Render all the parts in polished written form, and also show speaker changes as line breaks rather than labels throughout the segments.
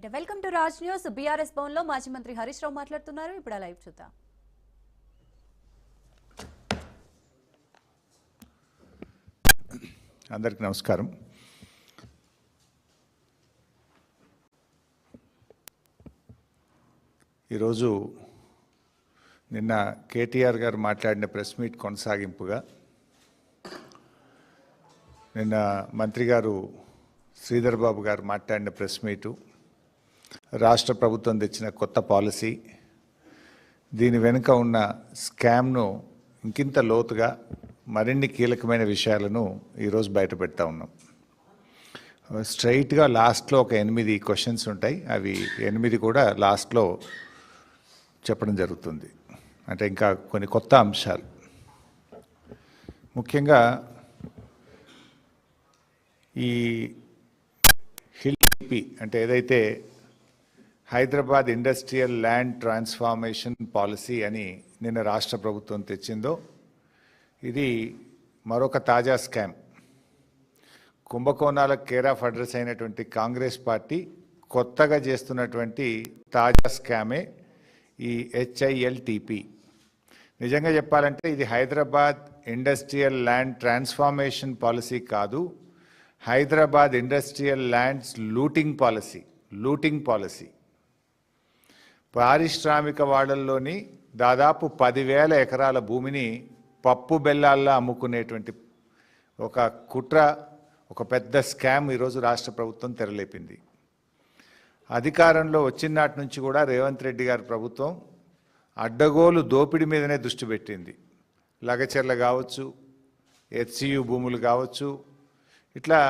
Right, welcome to Raj news. BRS Bhavan లో మాజీ మంత్రి హరీష్ రావు మాట్లాడుతున్నారు. ఇప్పుడు లైవ్ చూద్దాం.
అందరికీ నమస్కారం. ఈరోజు నిన్న కేటీఆర్ గారు మాట్లాడిన ప్రెస్ మీట్ కొనసాగింపుగా నిన్న మంత్రి గారు శ్రీధర్ బాబు గారు మాట్లాడిన ప్రెస్ మీటు, రాష్ట్ర ప్రభుత్వం తెచ్చిన కొత్త పాలసీ, దీని వెనుక ఉన్న స్కామ్ను ఇంకింత లోతుగా మరిన్ని కీలకమైన విషయాలను ఈరోజు బయట పెడతా ఉన్నాం. స్ట్రైట్గా లాస్ట్లో ఒక 8 క్వశ్చన్స్ ఉంటాయి. అవి 8 కూడా లాస్ట్లో చెప్పడం జరుగుతుంది. అంటే ఇంకా కొన్ని కొత్త అంశాలు, ముఖ్యంగా ఈ హిల్ అంటే ఏదైతే Hyderabad industrial land transformation policy అని నిన్న రాష్ట్ర ప్రభుత్వం తెచ్చిందో, ఇది మరొక తాజా స్కామ్. కుంభకోణాలకు కేర్ ఆఫ్ అడ్రస్ అయినటువంటి కాంగ్రెస్ పార్టీ కొత్తగా చేస్తున్నటువంటి తాజా స్కామే ఈ HILTP. నిజంగా చెప్పాలంటే ఇది Hyderabad industrial land transformation policy కాదు, Hyderabad industrial lands looting policy. పారిశ్రామిక వాడల్లోని దాదాపు 10,000 ఎకరాల భూమిని పప్పు బెల్లాల్లో అమ్ముకునేటువంటి ఒక కుట్ర, ఒక పెద్ద స్కామ్ ఈరోజు రాష్ట్ర ప్రభుత్వం తెరలేపింది. అధికారంలో వచ్చిన నాటి నుంచి కూడా రేవంత్ రెడ్డి గారి ప్రభుత్వం అడ్డగోలు దోపిడీ మీదనే దృష్టి పెట్టింది. లగచెర్ల కావచ్చు, HCU భూములు కావచ్చు, ఇట్లా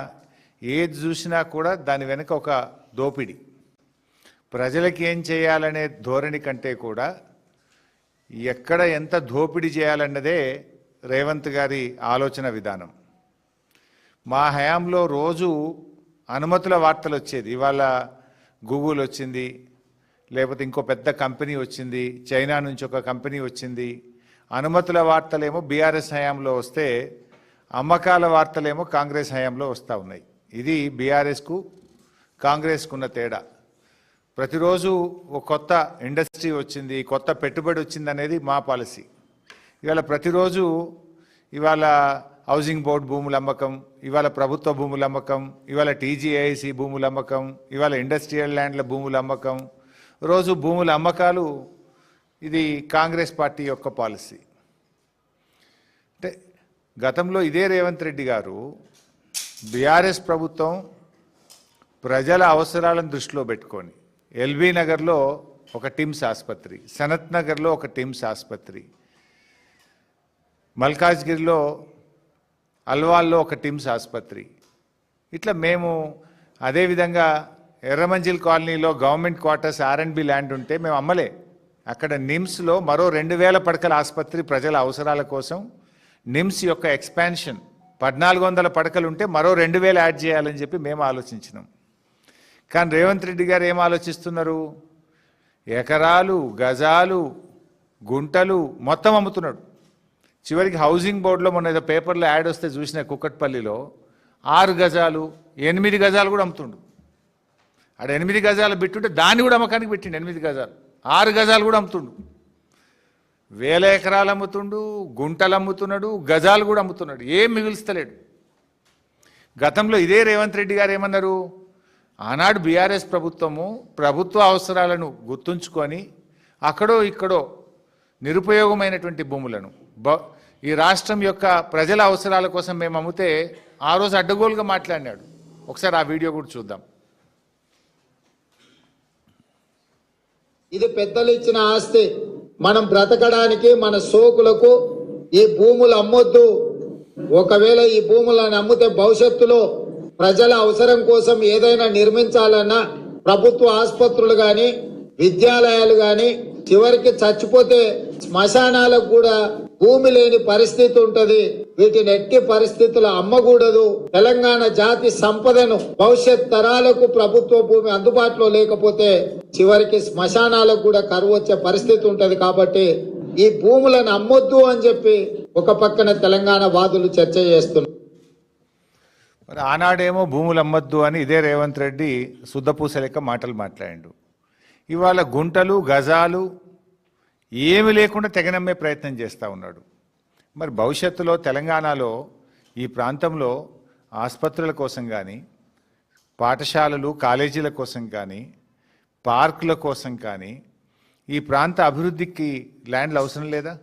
ఏది చూసినా కూడా దాని వెనుక ఒక దోపిడీ. ప్రజలకి ఏం చేయాలనే ధోరణి కంటే కూడా ఎక్కడ ఎంత దోపిడీ చేయాలన్నదే రేవంత్ గారి ఆలోచన విధానం. మా హయాంలో రోజు అనుమతుల వార్తలు వచ్చేది. ఇవాళ గూగుల్ వచ్చింది, లేకపోతే ఇంకో పెద్ద కంపెనీ వచ్చింది, చైనా నుంచి ఒక కంపెనీ వచ్చింది. అనుమతుల వార్తలేమో బీఆర్ఎస్ హయాంలో వస్తే, అమ్మకాల వార్తలేమో కాంగ్రెస్ హయాంలో వస్తూ ఉన్నాయి. ఇది బీఆర్ఎస్కు కాంగ్రెస్కు ఉన్న తేడా. ప్రతిరోజు ఒక కొత్త ఇండస్ట్రీ వచ్చింది, కొత్త పెట్టుబడి వచ్చింది అనేది మా పాలసీ. ఇవాళ ప్రతిరోజు ఇవాళ హౌసింగ్ బోర్డు భూముల అమ్మకం, ఇవాళ ప్రభుత్వ భూముల అమ్మకం, ఇవాళ TGIC భూముల అమ్మకం, ఇవాళ ఇండస్ట్రియల్ ల్యాండ్ల భూముల అమ్మకం, రోజు భూముల అమ్మకాలు. ఇది కాంగ్రెస్ పార్టీ యొక్క పాలసీ. అంటే గతంలో ఇదే రేవంత్ రెడ్డి గారు, బీఆర్ఎస్ ప్రభుత్వం ప్రజల అవసరాలను దృష్టిలో పెట్టుకొని LB నగర్లో ఒక టిమ్స్ ఆసుపత్రి, సనత్ నగర్లో ఒక టిమ్స్ ఆసుపత్రి, మల్కాజ్గిరిలో అల్వాల్లో ఒక టిమ్స్ ఆసుపత్రి, ఇట్లా మేము అదేవిధంగా ఎర్రమంజిల్ కాలనీలో గవర్నమెంట్ క్వార్టర్స్ R&B ల్యాండ్ ఉంటే మేము అమ్మలే. అక్కడ నిమ్స్లో మరో 2,000 పడకల ఆసుపత్రి ప్రజల అవసరాల కోసం, నిమ్స్ యొక్క ఎక్స్పాన్షన్ 1,400 పడకలు ఉంటే మరో 2,000 యాడ్ చేయాలని చెప్పి మేము ఆలోచించినాం. కానీ రేవంత్ రెడ్డి గారు ఏం ఆలోచిస్తున్నారు? ఎకరాలు, గజాలు, గుంటలు మొత్తం అమ్ముతున్నాడు. చివరికి హౌసింగ్ బోర్డులో మొన్న ఏదో పేపర్లో యాడ్ వస్తే చూసిన, కుక్కట్పల్లిలో 6 గజాలు 8 గజాలు కూడా అమ్ముతుండు. ఆడ 8 గజాలు పెట్టుంటే దాన్ని కూడా అమ్మకానికి పెట్టిండు. 8 గజాలు 6 గజాలు కూడా అమ్ముతుండు. 1000 ఎకరాలు అమ్ముతుండు, గుంటలు అమ్ముతున్నాడు, గజాలు కూడా అమ్ముతున్నాడు. ఏం మిగులుస్తలేడు. గతంలో ఇదే రేవంత్ రెడ్డి గారు ఏమన్నారు? ఆనాడు బీఆర్ఎస్ ప్రభుత్వము ప్రభుత్వ అవసరాలను గుర్తుంచుకొని అక్కడో ఇక్కడో నిరుపయోగమైనటువంటి భూములను ఈ రాష్ట్రం యొక్క ప్రజల అవసరాల కోసం మేము అమ్మితే ఆ రోజు అడ్డగోలుగా మాట్లాడినాడు. ఒకసారి ఆ వీడియో కూడా చూద్దాం.
ఇది పెద్దలు ఇచ్చిన ఆస్తి. మనం బ్రతకడానికి, మన సోకులకు ఈ భూములు అమ్మొద్దు. ఒకవేళ ఈ భూములను అమ్మితే భవిష్యత్తులో ప్రజల అవసరం కోసం ఏదైనా నిర్మించాలన్నా, ప్రభుత్వ ఆసుపత్రులు కానీ, విద్యాలయాలు కానీ, చివరికి చచ్చిపోతే శ్మశానాలకు కూడా భూమి లేని పరిస్థితి ఉంటది. వీటిని ఎట్టి పరిస్థితుల్లో అమ్మకూడదు. తెలంగాణ జాతి సంపదను భవిష్యత్ తరాలకు ప్రభుత్వ భూమి అందుబాటులో లేకపోతే చివరికి శ్మశానాలకు కూడా కరువు వచ్చే పరిస్థితి ఉంటది. కాబట్టి ఈ భూములను అమ్మొద్దు అని చెప్పి ఒక పక్కన తెలంగాణ వాదులు చర్చ చేస్తున్నారు.
మరి ఆనాడేమో భూములు అమ్మద్దు అని ఇదే రేవంత్ రెడ్డి శుద్ధపూస లెక్క మాటలు మాట్లాడిండు. ఇవాళ గుంటలు గజాలు ఏమి లేకుండా తెగనమ్మే ప్రయత్నం చేస్తూ ఉన్నాడు. మరి భవిష్యత్తులో తెలంగాణలో ఈ ప్రాంతంలో ఆసుపత్రుల కోసం కానీ, పాఠశాలలు కాలేజీల కోసం కానీ, పార్కుల కోసం కానీ ఈ ప్రాంత అభివృద్ధికి ల్యాండ్లు అవసరం లేదా?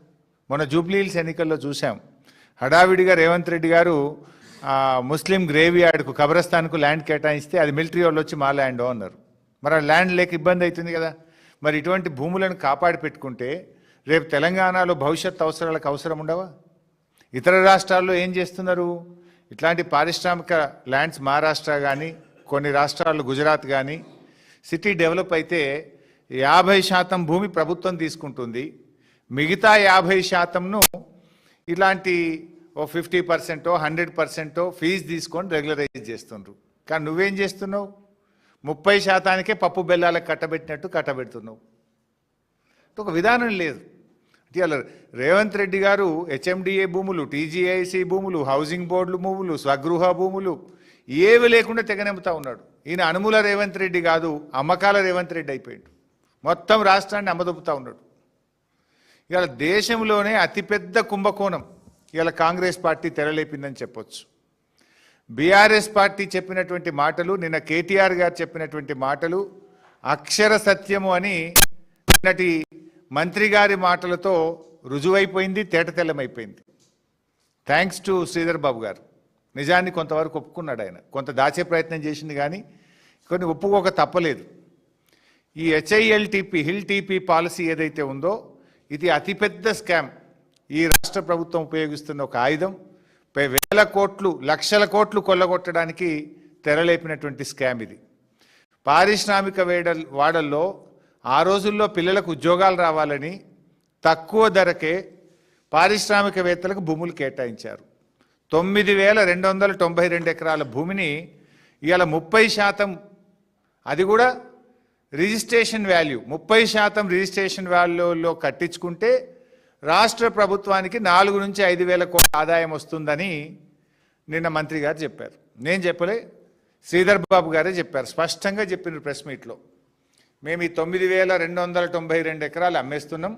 మొన్న జూబ్లీ హిల్స్ ఎన్నికల్లో చూసాం, హడావిడిగా రేవంత్ రెడ్డి గారు ముస్లిం గ్రేవ్ యార్డ్కు కబ్రస్థాన్కు ల్యాండ్ కేటాయిస్తే అది మిలిటరీ వాళ్ళు వచ్చి మా ల్యాండ్ అన్నారు. మరి ఆ ల్యాండ్ లేక ఇబ్బంది అవుతుంది కదా. మరి ఇటువంటి భూములను కాపాడి పెట్టుకుంటే రేపు తెలంగాణలో భవిష్యత్ అవసరాలకు అవసరం ఉండవా? ఇతర రాష్ట్రాల్లో ఏం చేస్తున్నారు? ఇట్లాంటి పారిశ్రామిక ల్యాండ్స్ మహారాష్ట్ర కానీ, కొన్ని రాష్ట్రాలు గుజరాత్ కానీ సిటీ డెవలప్ అయితే 50% భూమి ప్రభుత్వం తీసుకుంటుంది, మిగతా 50%ను ఇలాంటి ఓ 50%, 100% ఫీజు తీసుకొని రెగ్యులరైజ్ చేస్తుండ్రు. కానీ నువ్వేం చేస్తున్నావు? 30%కే పప్పు బెల్లాలకు కట్టబెట్టినట్టు కట్టబెడుతున్నావు. ఒక విధానం లేదు. ఇవాళ రేవంత్ రెడ్డి గారు హెచ్ఎండిఏ భూములు, టీజీఐసి భూములు, హౌసింగ్ బోర్డులు భూములు, స్వగృహ భూములు ఏవి లేకుండా తెగనెంపుతా ఉన్నాడు. ఈయన అనుముల రేవంత్ రెడ్డి కాదు, అమ్మకాల రేవంత్ రెడ్డి అయిపోయాడు. మొత్తం రాష్ట్రాన్ని అమ్మదొప్పుతా ఉన్నాడు. ఇవాళ దేశంలోనే అతిపెద్ద కుంభకోణం ఇవాళ కాంగ్రెస్ పార్టీ తెరలేపిందని చెప్పొచ్చు. బీఆర్ఎస్ పార్టీ చెప్పినటువంటి మాటలు, నిన్న కేటీఆర్ గారు చెప్పినటువంటి మాటలు అక్షర సత్యము అని నిన్నటి మంత్రి గారి మాటలతో రుజువైపోయింది, తేటతెల్లమైపోయింది. థ్యాంక్స్ టు శ్రీధర్ బాబు గారు. నిజాన్ని కొంతవరకు ఒప్పుకున్నాడు. ఆయన కొంత దాచే ప్రయత్నం చేసింది కానీ కొన్ని ఒప్పుకోక తప్పలేదు. ఈ హెచ్ఐఎల్టీపీ హిల్ టీపీ పాలసీ ఏదైతే ఉందో ఇది అతిపెద్ద స్కామ్. ఈ రాష్ట్ర ప్రభుత్వం ఉపయోగిస్తున్న ఒక ఆయుధం. వేల కోట్లు, లక్షల కోట్లు కొల్లగొట్టడానికి తెరలేపినటువంటి స్కామ్ ఇది. పారిశ్రామిక వాడల్లో ఆ రోజుల్లో పిల్లలకు ఉద్యోగాలు రావాలని తక్కువ ధరకే పారిశ్రామికవేత్తలకు భూములు కేటాయించారు. 9,292 ఎకరాల భూమిని ఇవాళ 30%, అది కూడా రిజిస్ట్రేషన్ వాల్యూ 30% రిజిస్ట్రేషన్ వాల్యూలో కట్టించుకుంటే రాష్ట్ర ప్రభుత్వానికి 4 నుంచి 5,000 కోట్ల ఆదాయం వస్తుందని నిన్న మంత్రి గారు చెప్పారు. నేను చెప్పలే, శ్రీధర్ బాబు గారే చెప్పారు. స్పష్టంగా చెప్పిన ప్రెస్ మీట్లో, మేము ఈ 9,292 ఎకరాలు అమ్మేస్తున్నాం,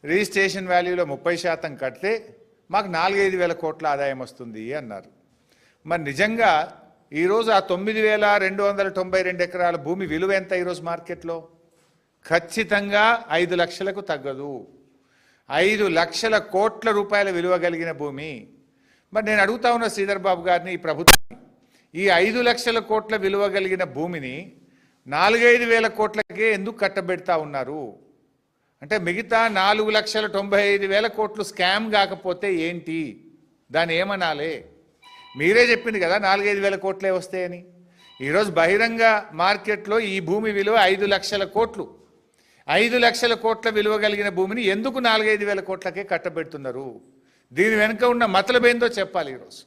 రిజిస్ట్రేషన్ వాల్యూలో 30% కడితే మాకు 4-5 కోట్ల ఆదాయం వస్తుంది అన్నారు. మరి నిజంగా ఈరోజు ఆ 9,292 ఎకరాల భూమి విలువ ఎంత ఈరోజు మార్కెట్లో? ఖచ్చితంగా 5 లక్షలకు తగ్గదు. 5 లక్షల కోట్ల రూపాయల విలువ కలిగిన భూమి. మరి నేను అడుగుతా ఉన్న శ్రీధర్ బాబు గారిని, ఈ ప్రభుత్వాన్ని, ఈ 5 లక్షల కోట్ల విలువ కలిగిన భూమిని 4-5 వేల కోట్లకే ఎందుకు కట్టబెడతా ఉన్నారు? అంటే మిగతా 4,95,000 కోట్లు స్కామ్ కాకపోతే ఏంటి? దాన్ని ఏమనాలి? మీరే చెప్పింది కదా 4-5 వేల కోట్లే వస్తాయని. ఈరోజు బహిరంగ మార్కెట్లో ఈ భూమి విలువ 5 లక్షల కోట్లు. 5 లక్షల కోట్ల విలువ కలిగిన భూమిని ఎందుకు 4-5 వేల కోట్లకే కట్టబెడుతున్నారు? దీని వెనుక ఉన్న మతలబేందో చెప్పాలి. ఈరోజు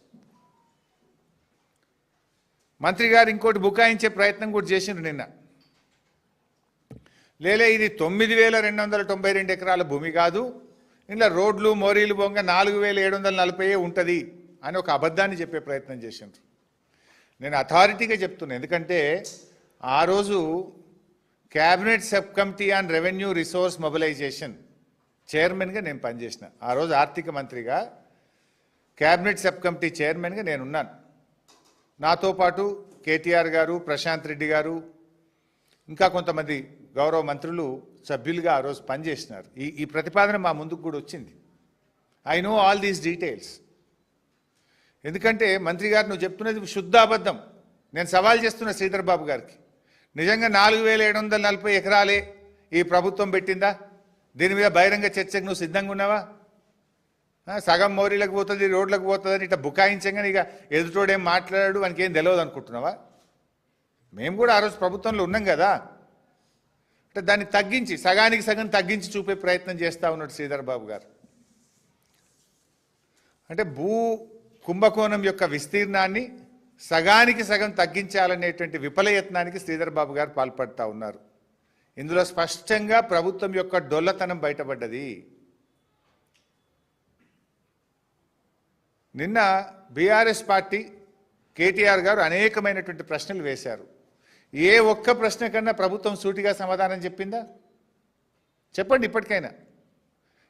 మంత్రి గారు ఇంకోటి బుకాయించే ప్రయత్నం కూడా చేసిండ్రు నిన్న. లేలే, ఇది 9,292 ఎకరాల భూమి కాదు, ఇలా రోడ్లు మోరీలు బొంగ 4,740 ఉంటుంది అని ఒక అబద్ధాన్ని చెప్పే ప్రయత్నం చేసిండ్రు. నేను అథారిటీగా చెప్తున్నా, ఎందుకంటే ఆ రోజు cabinet sub committee on revenue resource mobilization చైర్మన్గా నేను పనిచేసిన. ఆ రోజు ఆర్థిక మంత్రిగా క్యాబినెట్ సబ్ కమిటీ చైర్మన్గా నేనున్నాను. నాతో పాటు కేటీఆర్ గారు, ప్రశాంత్ రెడ్డి గారు, ఇంకా కొంతమంది గౌరవ మంత్రులు సభ్యులుగా ఆ రోజు పనిచేసినారు. ఈ ప్రతిపాదన మా ముందుకు కూడా వచ్చింది. I know all these details. ఎందుకంటే మంత్రి గారు నువ్వు చెప్తున్నది శుద్ధ అబద్ధం. నేను సవాల్ చేస్తున్న శ్రీధర్ బాబు గారికి, నిజంగా 4,740 ఎకరాలే ఈ ప్రభుత్వం పెట్టిందా? దీని మీద బహిరంగ చర్చకు నువ్వు సిద్ధంగా ఉన్నావా? సగం మోరీలకు పోతుంది, రోడ్లకు పోతుందని ఇట్లా బుకాయించగానే ఇక ఎదుటోడేం మాట్లాడాడు, వానికి ఏం తెలియదు అనుకుంటున్నావా? మేము కూడా ఆ రోజు ప్రభుత్వంలో ఉన్నాం కదా. అంటే దాన్ని తగ్గించి, సగానికి సగం తగ్గించి చూపే ప్రయత్నం చేస్తూ ఉన్నాడు శ్రీధర్ బాబు గారు. అంటే భూ కుంభకోణం యొక్క విస్తీర్ణాన్ని సగానికి సగం తగ్గించాలనేటువంటి విఫలయత్నానికి శ్రీధర్ బాబు గారు పాల్పడుతూ ఉన్నారు. ఇందులో స్పష్టంగా ప్రభుత్వం యొక్క డొల్లతనం బయటపడ్డది. నిన్న బీఆర్ఎస్ పార్టీ కేటీఆర్ గారు అనేకమైనటువంటి ప్రశ్నలు వేశారు. ఏ ఒక్క ప్రశ్న కన్నా ప్రభుత్వం సూటిగా సమాధానం చెప్పిందా? చెప్పండి ఇప్పటికైనా.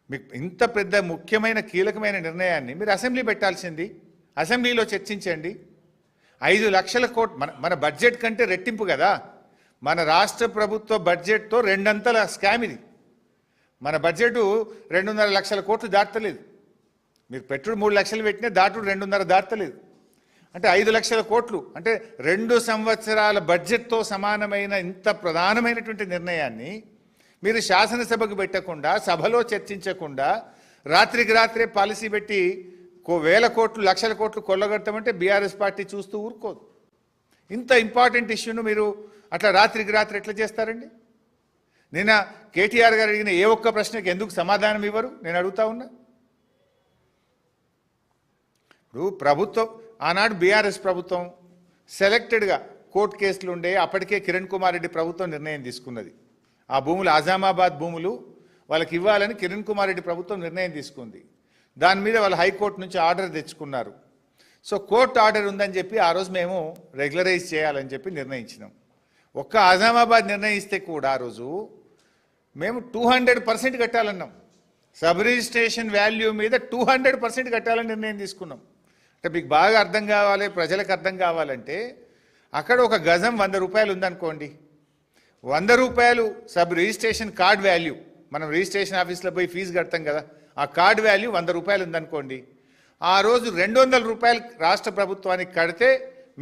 మీకు ఇంత పెద్ద ముఖ్యమైన కీలకమైన నిర్ణయాన్ని మీరు అసెంబ్లీ పెట్టాల్సింది, అసెంబ్లీలో చర్చించండి. 5 లక్షల కోట్లు మన బడ్జెట్ కంటే రెట్టింపు కదా. మన రాష్ట్ర ప్రభుత్వ బడ్జెట్తో 2 అంతల స్కామ్ ఇది. మన బడ్జెట్ 2.5 లక్షల కోట్లు దాటలేదు. మీరు పెట్టుడు 3 లక్షలు పెట్టినా దాటుడు 2.5 దాటలేదు. అంటే 5 లక్షల కోట్లు అంటే 2 సంవత్సరాల బడ్జెట్తో సమానమైన ఇంత ప్రధానమైనటువంటి నిర్ణయాన్ని మీరు శాసనసభకు పెట్టకుండా, సభలో చర్చించకుండా, రాత్రికి రాత్రే పాలసీ పెట్టి వేల కోట్లు లక్షల కోట్లు కొల్లగొడతామంటే బీఆర్ఎస్ పార్టీ చూస్తూ ఊరుకోదు. ఇంత ఇంపార్టెంట్ ఇష్యూను మీరు అట్లా రాత్రికి రాత్రి ఎట్లా చేస్తారండి? నిన్న కేటీఆర్ గారు అడిగిన ఏ ఒక్క ప్రశ్నకి ఎందుకు సమాధానం ఇవ్వరు నేను అడుగుతా ఉన్నా. ఇప్పుడు ప్రభుత్వం ఆనాడు బీఆర్ఎస్ ప్రభుత్వం సెలెక్టెడ్గా కోర్టు కేసులు ఉండే అప్పటికే కిరణ్ కుమార్ రెడ్డి ప్రభుత్వం నిర్ణయం తీసుకున్నది. ఆ భూములు ఆజామాబాద్ భూములు వాళ్ళకి ఇవ్వాలని కిరణ్ కుమార్ రెడ్డి ప్రభుత్వం నిర్ణయం తీసుకుంది. దాని మీద వాళ్ళు హైకోర్టు నుంచి ఆర్డర్ తెచ్చుకున్నారు. సో కోర్టు ఆర్డర్ ఉందని చెప్పి ఆ రోజు మేము రెగ్యులరైజ్ చేయాలని చెప్పి నిర్ణయించినాం. ఒక్క ఆజామాబాద్ నిర్ణయిస్తే కూడా ఆ రోజు మేము 200% కట్టాలన్నాం. సబ్ రిజిస్ట్రేషన్ వాల్యూ మీద 200% కట్టాలని నిర్ణయం తీసుకున్నాం. అంటే మీకు బాగా అర్థం కావాలి, ప్రజలకు అర్థం కావాలంటే అక్కడ ఒక గజం 100 రూపాయలు ఉందనుకోండి. 100 రూపాయలు సబ్ రిజిస్ట్రేషన్ కార్డ్ వాల్యూ, మనం రిజిస్ట్రేషన్ ఆఫీస్లో పోయి ఫీజు కడతాం కదా, ఆ కార్డ్ వాల్యూ 100 రూపాయలు ఉందనుకోండి. ఆ రోజు 200 రూపాయలు రాష్ట్ర ప్రభుత్వానికి కడితే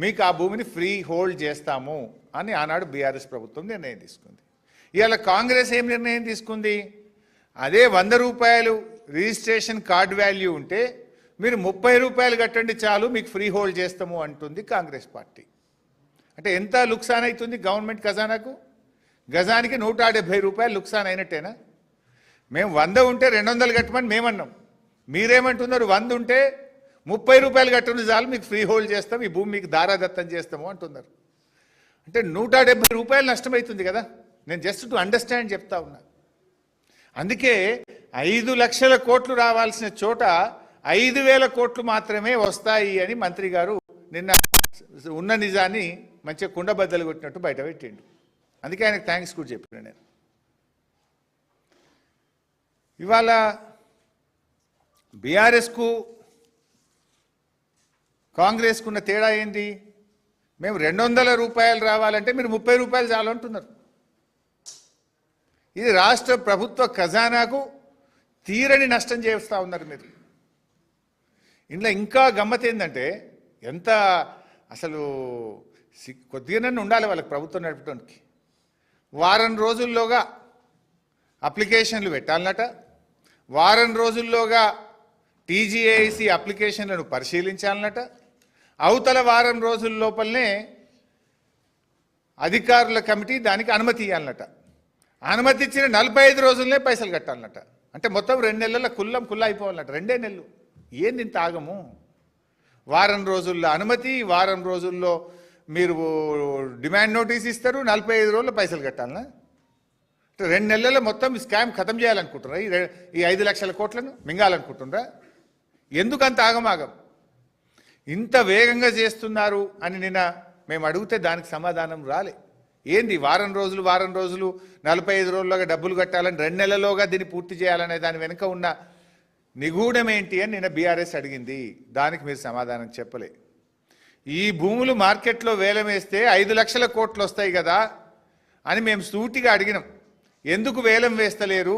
మీకు ఆ భూమిని ఫ్రీ హోల్డ్ చేస్తాము అని ఆనాడు బీఆర్ఎస్ ప్రభుత్వం నిర్ణయం తీసుకుంది. ఇవాళ కాంగ్రెస్ ఏం నిర్ణయం తీసుకుంది? అదే 100 రూపాయలు రిజిస్ట్రేషన్ కార్డ్ వాల్యూ ఉంటే మీరు 30 రూపాయలు కట్టండి చాలు మీకు ఫ్రీ హోల్డ్ చేస్తాము అంటుంది కాంగ్రెస్ పార్టీ. అంటే ఎంత లుక్సాన్ అవుతుంది గవర్నమెంట్ ఖజానాకు? గజానికి 170 రూపాయలు లుక్సాన్ అయినట్టేనా? మేము 100 ఉంటే 200 కట్టమని మేమన్నాం. మీరేమంటున్నారు? 100 ఉంటే 30 రూపాయలు కట్టండి చాలు మీకు ఫ్రీ హోల్డ్ చేస్తాం, ఈ భూమి మీకు దారాదత్తం చేస్తాము అంటున్నారు. అంటే 170 రూపాయలు నష్టమవుతుంది కదా. నేను జస్ట్ టు అండర్స్టాండ్ చెప్తా ఉన్నా. అందుకే 5 లక్షల కోట్లు రావాల్సిన చోట 5,000 కోట్లు మాత్రమే వస్తాయి అని మంత్రి గారు నిన్న ఉన్న నిజాన్ని మంచిగా కుండబద్దలు కొట్టినట్టు బయట పెట్టిండు. అందుకే ఆయనకు థ్యాంక్స్ కూడా చెప్పాను నేను. ఇవాళ బీఆర్ఎస్కు కాంగ్రెస్కు ఉన్న తేడా ఏంది? మేము 200 రూపాయలు రావాలంటే మీరు 30 రూపాయలు చాలు అంటున్నారు. ఇది రాష్ట్ర ప్రభుత్వ ఖజానాకు తీరని నష్టం చేస్తూ ఉన్నారు మీరు. ఇంట్లో ఇంకా గమ్మత్ ఏంటంటే ఎంత అసలు కొద్దిగానే ఉండాలి వాళ్ళకి ప్రభుత్వం నడపడానికి. వారం రోజుల్లోగా అప్లికేషన్లు పెట్టాలన్నట, వారం రోజుల్లోగా టీజీఏఐసి అప్లికేషన్లను పరిశీలించాలన్నట, అవతల వారం రోజుల లోపలనే అధికారుల కమిటీ దానికి అనుమతి ఇవ్వాలన్నట, అనుమతి ఇచ్చిన 45 రోజులనే పైసలు కట్టాలన్నట. అంటే మొత్తం 2 నెలల కుల్ల అయిపోవాలన్నట. 2 నెలలు ఏంది ఇంత ఆగము? వారం రోజుల్లో అనుమతి, వారం రోజుల్లో మీరు డిమాండ్ నోటీస్ ఇస్తారు, 45 రోజుల్లో పైసలు కట్టాలనా? 2 నెలల్లో మొత్తం స్కామ్ ఖతం చేయాలనుకుంటున్నారా? ఈ 5 లక్షల కోట్లను మింగాలనుకుంటున్నారా? ఎందుకంత ఆగమాగం? ఇంత వేగంగా చేస్తున్నారు అని నిన్న మేము అడిగితే దానికి సమాధానం రాలే. ఏంది వారం రోజులు 45 రోజుల్లోగా డబ్బులు కట్టాలని 2 నెలల్లోగా దీన్ని పూర్తి చేయాలనే దాని వెనుక ఉన్న నిగూఢం ఏంటి అని నిన్న బీఆర్ఎస్ అడిగింది. దానికి మీరు సమాధానం చెప్పలే. ఈ భూములు మార్కెట్లో వేలం వేస్తే 5 లక్షల కోట్లు వస్తాయి కదా అని మేము సూటిగా అడిగినాం. ఎందుకు వేలం వేస్తలేరు,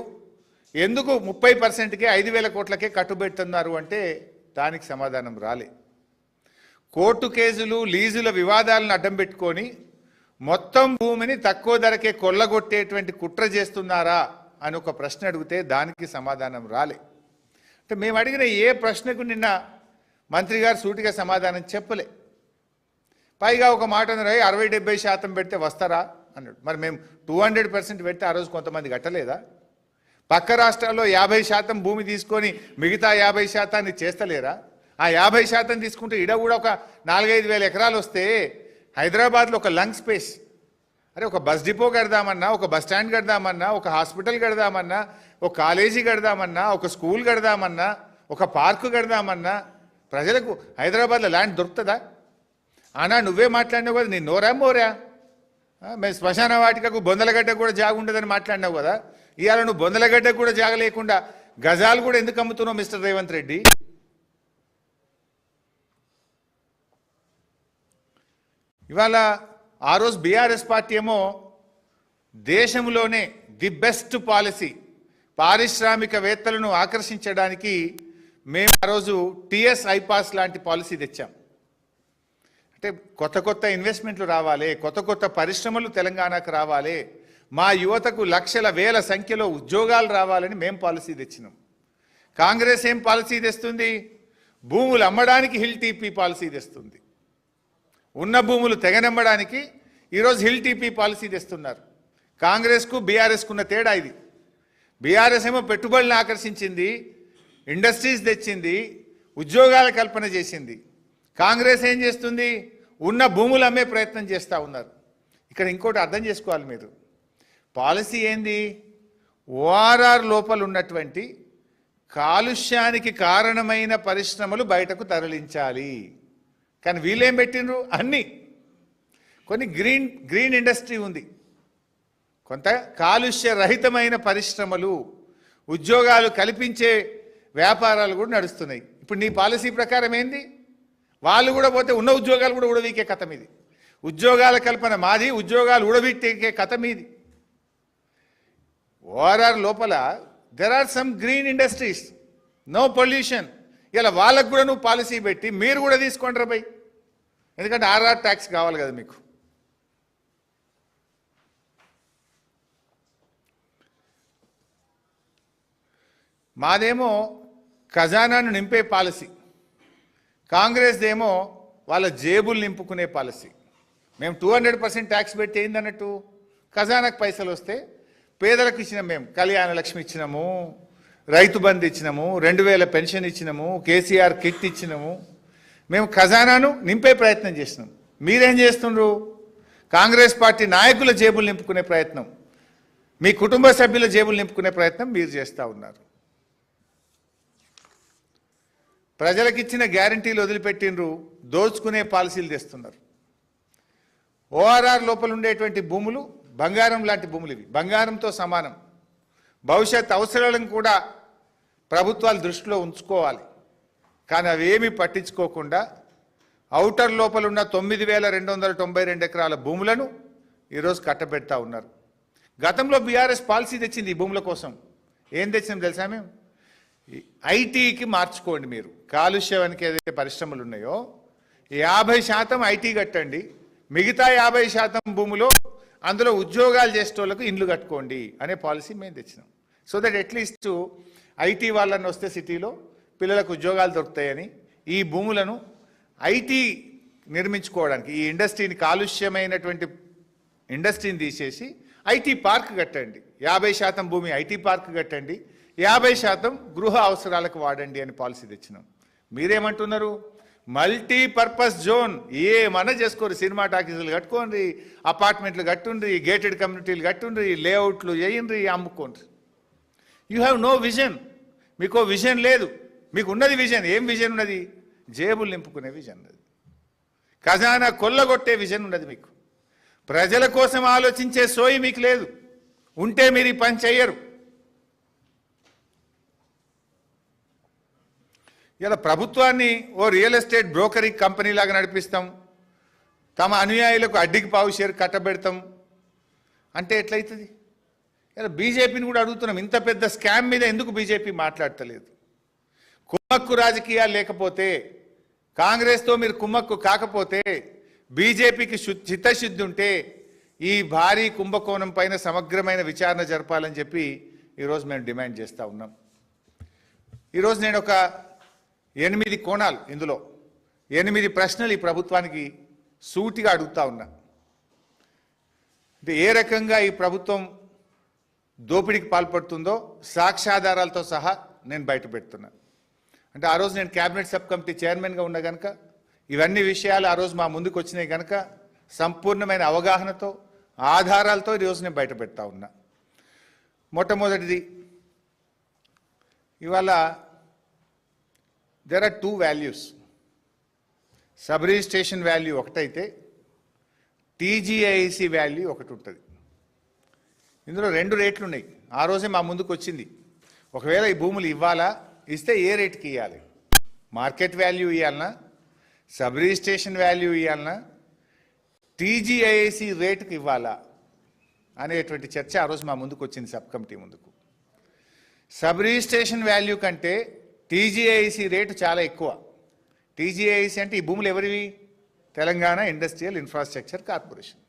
ఎందుకు 30%కే 5,000 కోట్లకే కట్టుబెడుతున్నారు అంటే దానికి సమాధానం రాలే. కోర్టు కేసులు లీజుల వివాదాలను అడ్డం పెట్టుకొని మొత్తం భూమిని తక్కువ ధరకే కొల్లగొట్టేటువంటి కుట్ర చేస్తున్నారా అని ఒక ప్రశ్న అడిగితే దానికి సమాధానం రాలే. అంటే మేము అడిగిన ఏ ప్రశ్నకు నిన్న మంత్రి గారు సూటిగా సమాధానం చెప్పలే. పైగా ఒక మాట అన్నారు, 60-70% పెడితే వస్తారా అన్నాడు. మరి మేము 200% పెడితే ఆ రోజు కొంతమంది కట్టలేదా? పక్క రాష్ట్రాల్లో 50% భూమి తీసుకొని మిగతా 50% చేస్తలేరా? ఆ 50% తీసుకుంటే ఇడ కూడా ఒక 4-5 వేల ఎకరాలు వస్తే హైదరాబాద్లో ఒక లంగ్ స్పేస్, అరే ఒక బస్ డిపో కడదామన్నా, ఒక బస్ స్టాండ్ కడదామన్నా, ఒక హాస్పిటల్ కడదామన్నా, ఒక కాలేజీ కడదామన్నా, ఒక స్కూల్ కడదామన్నా, ఒక పార్కు కడదామన్నా ప్రజలకు హైదరాబాద్లో ల్యాండ్ దొరుకుతుందా? ఆనా నువ్వే మాట్లాడినావు కదా, నీ నోరా మోరా మేము శ్మశాన వాటికకు బొందలగడ్డకు కూడా జాగ ఉండదని మాట్లాడినావు కదా. ఇవాళ నువ్వు బొందలగడ్డకు కూడా జాగ లేకుండా గజాలు కూడా ఎందుకు అమ్ముతున్నావు మిస్టర్ రేవంత్ రెడ్డి? ఇవాళ ఆ రోజు బీఆర్ఎస్ పార్టీ ఏమో దేశంలోనే ది బెస్ట్ పాలసీ పారిశ్రామికవేత్తలను ఆకర్షించడానికి మేము ఆ రోజు టిఎస్ ఐపాస్ లాంటి పాలసీ తెచ్చాం. అంటే కొత్త కొత్త ఇన్వెస్ట్మెంట్లు రావాలి, కొత్త కొత్త పరిశ్రమలు తెలంగాణకు రావాలి, మా యువతకు లక్షల వేల సంఖ్యలో ఉద్యోగాలు రావాలని మేము పాలసీ తెచ్చినాం. కాంగ్రెస్ ఏం పాలసీ తెస్తుంది? భూములు అమ్మడానికి హిల్ టీపీ పాలసీ తెస్తుంది. ఉన్న భూములు తెగనమ్మడానికి ఈరోజు హిల్ టీపీ పాలసీ తెస్తున్నారు. కాంగ్రెస్కు బీఆర్ఎస్కు ఉన్న తేడా ఇది. బీఆర్ఎస్ ఏమో పెట్టుబడులను ఆకర్షించింది, ఇండస్ట్రీస్ తెచ్చింది, ఉద్యోగాల కల్పన చేసింది. కాంగ్రెస్ ఏం చేస్తుంది? ఉన్న భూములు అమ్మే ప్రయత్నం చేస్తూ ఉన్నారు. ఇక్కడ ఇంకోటి అర్థం చేసుకోవాలి మీరు. పాలసీ ఏంది? ఓఆర్ఆర్ లోపల ఉన్నటువంటి కాలుష్యానికి కారణమైన పరిశ్రమలు బయటకు తరలించాలి. కానీ వీళ్ళేం పెట్టినరు? అన్నీ కొన్ని గ్రీన్ ఇండస్ట్రీ ఉంది, కొంత కాలుష్య రహితమైన పరిశ్రమలు, ఉద్యోగాలు కల్పించే వ్యాపారాలు కూడా నడుస్తున్నాయి. ఇప్పుడు నీ పాలసీ ప్రకారం ఏంది? వాళ్ళు కూడా పోతే ఉన్న ఉద్యోగాలు కూడా ఉడవీకే కథం ఇది. ఉద్యోగాల కల్పన మాది, ఉద్యోగాలు ఉడవీకే కథం ఇది. ఓఆర్ఆర్ లోపల there are some green industries, no pollution. ఇలా వాళ్ళకు కూడా నువ్వు పాలసీ పెట్టి మీరు కూడా తీసుకోండి రా బై, ఎందుకంటే ఆర్ఆర్ ట్యాక్స్ కావాలి కదా మీకు. మాదేమో ఖజానాను నింపే పాలసీ, కాంగ్రెస్ ఏమో వాళ్ళ జేబులు నింపుకునే పాలసీ. మేము 200% ట్యాక్స్ పెట్టి ఏందన్నట్టు ఖజానాకు పైసలు వస్తే పేదలకు ఇచ్చినాం. మేము కళ్యాణ లక్ష్మి ఇచ్చినాము, రైతు బంధు ఇచ్చినాము, 2000 పెన్షన్ ఇచ్చినాము, కేసీఆర్ కిట్ ఇచ్చినాము. మేము ఖజానాను నింపే ప్రయత్నం చేసినాం. మీరేం చేస్తుండ్రు? కాంగ్రెస్ పార్టీ నాయకుల జేబులు నింపుకునే ప్రయత్నం, మీ కుటుంబ సభ్యుల జేబులు నింపుకునే ప్రయత్నం మీరు చేస్తూ ఉన్నారు. ప్రజలకు ఇచ్చిన గ్యారంటీలు వదిలిపెట్టినరు, దోచుకునే పాలసీలు తెస్తున్నారు. ఓఆర్ఆర్ లోపల ఉండేటువంటి భూములు బంగారం లాంటి భూములు, ఇవి బంగారంతో సమానం. భవిష్యత్ అవసరాలను కూడా ప్రభుత్వాలు దృష్టిలో ఉంచుకోవాలి. కానీ అవేమీ పట్టించుకోకుండా ఔటర్ లోపల ఉన్న 9292 ఎకరాల భూములను ఈరోజు కట్టబెడతా ఉన్నారు. గతంలో బీఆర్ఎస్ పాలసీ తెచ్చింది ఈ భూముల కోసం. ఏం తెచ్చినాం తెలుసా? మేము ఐటీకి మార్చుకోండి. మీరు కాలుష్యానికి ఏదైతే పరిశ్రమలు ఉన్నాయో 50% ఐటీ కట్టండి, మిగతా 50% భూములో అందులో ఉద్యోగాలు చేసేటోళ్ళకు ఇండ్లు కట్టుకోండి అనే పాలసీ మేము తెచ్చినాం. సో దట్ అట్లీస్ట్ ఐటీ వాళ్ళని వస్తే సిటీలో పిల్లలకు ఉద్యోగాలు దొరుకుతాయని ఈ భూములను ఐటీ నిర్మించుకోవడానికి, ఈ ఇండస్ట్రీని కాలుష్యమైనటువంటి ఇండస్ట్రీని తీసేసి ఐటీ పార్క్ కట్టండి, 50% భూమి ఐటీ పార్క్ కట్టండి, 50% గృహ అవసరాలకు వాడండి అని పాలసీ తెచ్చినాం. మీరేమంటున్నారు? మల్టీపర్పస్ జోన్ ఏమన్నా చేసుకోరు, సినిమా టాకీసులు కట్టుకోండి, అపార్ట్మెంట్లు కట్టుండ్రి, గేటెడ్ కమ్యూనిటీలు కట్టుండ్రి, లేఅవుట్లు చేయండి, అమ్ముకోండి. You have no vision. మీకు విజన్ లేదు. మీకు ఉన్నది విజన్. ఏం విజన్ ఉన్నది? జేబులు నింపుకునే విజన్ ఉన్నది, ఖజానా కొల్లగొట్టే విజన్ ఉన్నది మీకు. ప్రజల కోసం ఆలోచించే సోయి మీకు లేదు. ఉంటే మీరు ఈ పని చెయ్యరు. ఇలా ప్రభుత్వాన్ని ఓ రియల్ ఎస్టేట్ బ్రోకరీ కంపెనీ లాగా నడిపిస్తాం, తమ అనుయాయులకు అడ్డికి పావు షేర్ కట్టబెడతాం అంటే ఎట్లయితుంది? ఇలా బీజేపీని కూడా అడుగుతున్నాం, ఇంత పెద్ద స్కామ్ మీద ఎందుకు బీజేపీ మాట్లాడతలేదు? కుమ్మక్కు రాజకీయాలు లేకపోతే, కాంగ్రెస్తో మీరు కుమ్మక్కు కాకపోతే, బీజేపీకి చిత్తశుద్ధి ఉంటే ఈ భారీ కుంభకోణం పైన సమగ్రమైన విచారణ జరపాలని చెప్పి ఈరోజు మేము డిమాండ్ చేస్తూ ఉన్నాం. ఈరోజు నేను ఒక 8 కోణాలు, ఇందులో 8 ప్రశ్నలు ఈ ప్రభుత్వానికి సూటిగా అడుగుతా ఉన్నా. అంటే ఏ రకంగా ఈ ప్రభుత్వం దోపిడీకి పాల్పడుతుందో సాక్ష్యాధారాలతో సహా నేను బయట పెడుతున్నా. అంటే ఆ రోజు నేను క్యాబినెట్ సబ్ కమిటీ చైర్మన్గా ఉన్నా కనుక ఇవన్నీ విషయాలు ఆ రోజు మా ముందుకు వచ్చినాయి కనుక సంపూర్ణమైన అవగాహనతో ఆధారాలతో ఈరోజు నేను బయట పెడతా ఉన్నా. మొట్టమొదటిది, ఇవాళ there are 2 values. Sub registration value ఒకటైతే టీజీఐసి వాల్యూ ఒకటి ఉంటుంది. ఇందులో 2 రేట్లు ఉన్నాయి. ఆ రోజే మా ముందుకు వచ్చింది. ఒకవేళ ఈ భూములు ఇవ్వాలా, ఇస్తే ఏ రేటుకి ఇవ్వాలి, మార్కెట్ వాల్యూ ఇవ్వాలన్నా, సబ్ రిజిస్ట్రేషన్ వాల్యూ ఇవ్వాలన్నా, టీజీఐసి రేటుకి ఇవ్వాలా అనేటువంటి చర్చ ఆ రోజు మా ముందుకు వచ్చింది సబ్ కమిటీ ముందుకు. సబ్ రిజిస్ట్రేషన్ వాల్యూ కంటే టీజీఐసి రేటు చాలా ఎక్కువ. టీజీఐసి అంటే ఈ భూములు ఎవరివి? Telangana industrial infrastructure corporation.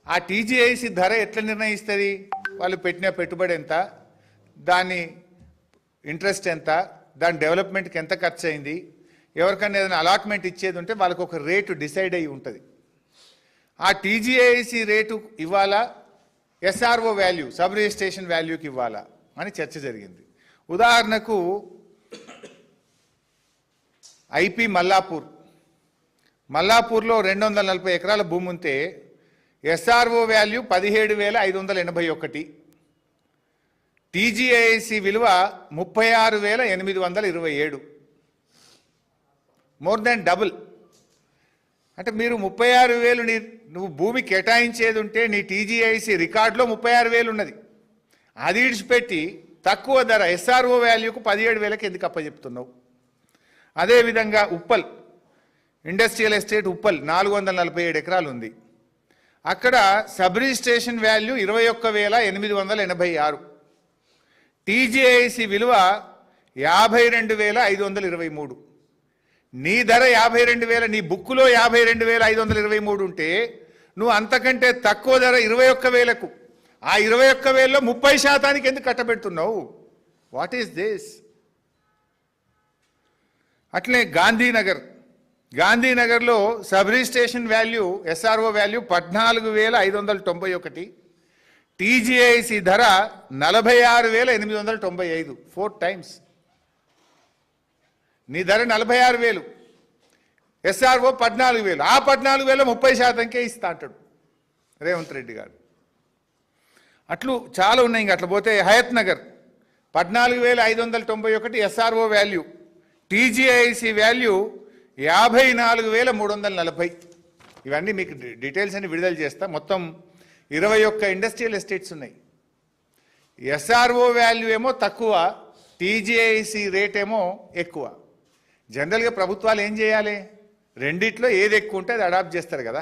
ఆ టీజీఐసి ధర ఎట్లా నిర్ణయిస్తుంది? వాళ్ళు పెట్టిన పెట్టుబడి ఎంత, దాని ఇంట్రెస్ట్ ఎంత, దాని డెవలప్మెంట్కి ఎంత ఖర్చు అయింది, ఎవరికన్నా ఏదైనా అలాట్మెంట్ ఇచ్చేది ఉంటే వాళ్ళకు ఒక రేటు డిసైడ్ అయ్యి ఉంటుంది. ఆ టీజీఐసి రేటు ఇవ్వాలా, ఎస్ఆర్ఓ వాల్యూ సబ్ రిజిస్ట్రేషన్ వాల్యూకి ఇవ్వాలా అని చర్చ జరిగింది. ఉదాహరణకు ఐపీ మల్లాపూర్లో 240 ఎకరాల భూమి ఉంటే ఎస్ఆర్ఓ వాల్యూ 17,581, టీజీఐసి విలువ 36,827, మోర్ దాన్ డబుల్. అంటే మీరు 36,000 నువ్వు భూమి కేటాయించేది ఉంటే నీ టీజీఐసి రికార్డులో 36,000 ఉన్నది. అది ఇడిచిపెట్టి తక్కువ ధర ఎస్ఆర్ఓ వాల్యూకు 17,000కి ఎందుకు అప్పచెప్తున్నావు? అదేవిధంగా ఉప్పల్ ఇండస్ట్రియల్ ఎస్టేట్ ఉప్పల్ 447 ఎకరాలు ఉంది. అక్కడ సబ్ రిజిస్ట్రేషన్ వాల్యూ 21,886, టీజీఐసి విలువ 52,523. నీ ధర 52,000, నీ బుక్కులో 52,523 ఉంటే నువ్వు అంతకంటే తక్కువ ధర 21,000కు, ఆ 21,000లో 30% ఎందుకు కట్టబెడుతున్నావు? What is this? అట్లే గాంధీనగర్లో sub registration value SRO value 14,591, TGIC ధర 46,895, 4 times. నీ ధర 46,000, ఎస్ఆర్ఓ 14,000. ఆ 14,000 30%కే ఇస్తా అంటాడు రేవంత్ రెడ్డి గారు. అట్లు చాలా ఉన్నాయి. ఇంకా అట్లా పోతే Hayathnagar 14,591 SRO value, TGIC value 54,340. ఇవన్నీ మీకు డీటెయిల్స్ అన్ని విడుదల చేస్తా. మొత్తం 21 ఇండస్ట్రియల్ ఎస్టేట్స్ ఉన్నాయి. ఎస్ఆర్ఓ వాల్యూ ఏమో తక్కువ, టీజీఐసి రేట్ ఏమో ఎక్కువ. జనరల్గా ప్రభుత్వాలు ఏం చేయాలి? రెండిట్లో ఏది ఎక్కువ ఉంటే అది అడాప్ట్ చేస్తారు కదా.